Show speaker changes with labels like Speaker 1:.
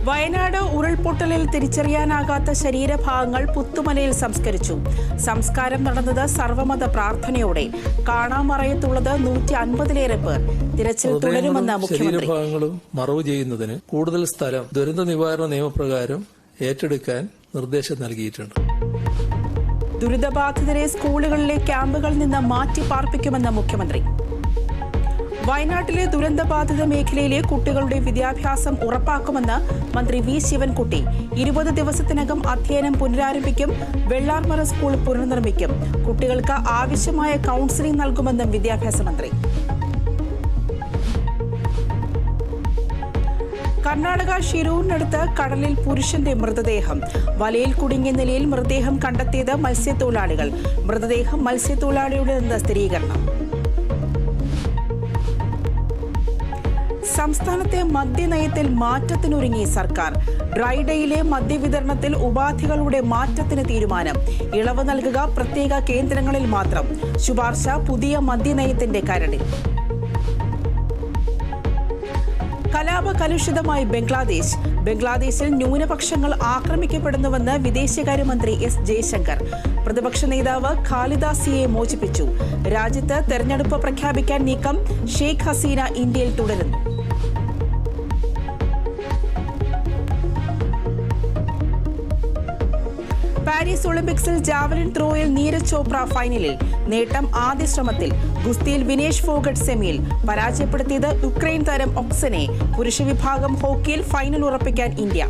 Speaker 1: വയനാട് ഉരുൾപൊട്ടലിൽ തിരിച്ചറിയാനാകാത്ത ശരീരഭാഗങ്ങൾ പുത്തുമലയിൽ സംസ്കരിച്ചു. സംസ്കാരം നടന്നത് സർവമത പ്രാർത്ഥനയോടെ. കാണാമറയത്തുള്ളത് 150-ലേറെ പേർ. തിരച്ചിൽ തുടരുമെന്ന് മുഖ്യമന്ത്രി.
Speaker 2: ശരീരഭാഗങ്ങളും മറവ് ചെയ്യുന്നതിന് കൂടുതൽ സ്ഥലം ദുരന്ത നിവാരണ നിയമപ്രകാരം ഏറ്റെടുക്കാൻ നിർദ്ദേശം നൽകിയിട്ടുണ്ട്.
Speaker 1: ദുരിതബാധിതരെ സ്കൂളുകളിലെ ക്യാമ്പുകളിൽ നിന്ന് മാറ്റി പാർപ്പിക്കുമെന്ന് മുഖ്യമന്ത്രി. വയനാട്ടിലെ ദുരന്തബാധിത മേഖലയിലെ കുട്ടികളുടെ വിദ്യാഭ്യാസം ഉറപ്പാക്കുമെന്ന് മന്ത്രി വി ശിവൻകുട്ടി. 20 ദിവസത്തിനകം അധ്യയനം പുനരാരംഭിക്കും. വെള്ളാർമറ സ്കൂൾ പുനർനിർമ്മിക്കും. കുട്ടികൾക്ക് ആവശ്യമായ കൌൺസിലിംഗ് നൽകുമെന്നും വിദ്യാഭ്യാസ മന്ത്രി. കർണാടക ഷിരൂരിനടുത്ത് കടലിൽ പുരുഷന്റെ മൃതദേഹം. വലയിൽ കുടുങ്ങിയ നിലയിൽ മൃതദേഹം കണ്ടെത്തിയത് മത്സ്യത്തൊഴിലാളികൾ. മൃതദേഹം മത്സ്യത്തൊഴിലാളിയുടെ നിന്ന് സ്ഥിരീകരണം. സംസ്ഥാനത്തെ മദ്യനയത്തിൽ മാറ്റത്തിനൊരുങ്ങി സർക്കാർ. ഡ്രൈഡേയിലെ മദ്യവിതരണത്തിൽ ഉപാധികളുടെ മാറ്റത്തിന് തീരുമാനം. ഇളവ് നൽകുക പ്രത്യേക കേന്ദ്രങ്ങളിൽ മാത്രം. ശുപാർശ പുതിയ മദ്യനയത്തിന്റെ കരടിൽ. കലാപകലുഷിതമായി ബംഗ്ലാദേശ്. ബംഗ്ലാദേശിൽ ന്യൂനപക്ഷങ്ങൾ ആക്രമിക്കപ്പെടുന്നുവെന്ന് വിദേശകാര്യമന്ത്രി എസ് ജയശങ്കർ. പ്രതിപക്ഷ നേതാവ് ഖാലിദ സിയെ മോചിപ്പിച്ചു. രാജ്യത്ത് തെരഞ്ഞെടുപ്പ് പ്രഖ്യാപിക്കാൻ നീക്കം. ഷെയ്ഖ് ഹസീന ഇന്ത്യയിൽ തുടരുന്നു. പാരീസ് ഒളിമ്പിക്സിൽ ജാവലിൻ ത്രോയിൽ നീരജ് ചോപ്ര ഫൈനലിൽ. നേട്ടം ആദ്യ ശ്രമത്തിൽ. ഗുസ്തിയിൽ വിനേഷ് ഫോഗട്ട് സെമിയിൽ. പരാജയപ്പെടുത്തിയത് യുക്രൈൻ താരം ഒക്സനെ. പുരുഷ വിഭാഗം ഹോക്കിയിൽ ഫൈനൽ ഉറപ്പിക്കാൻ ഇന്ത്യ.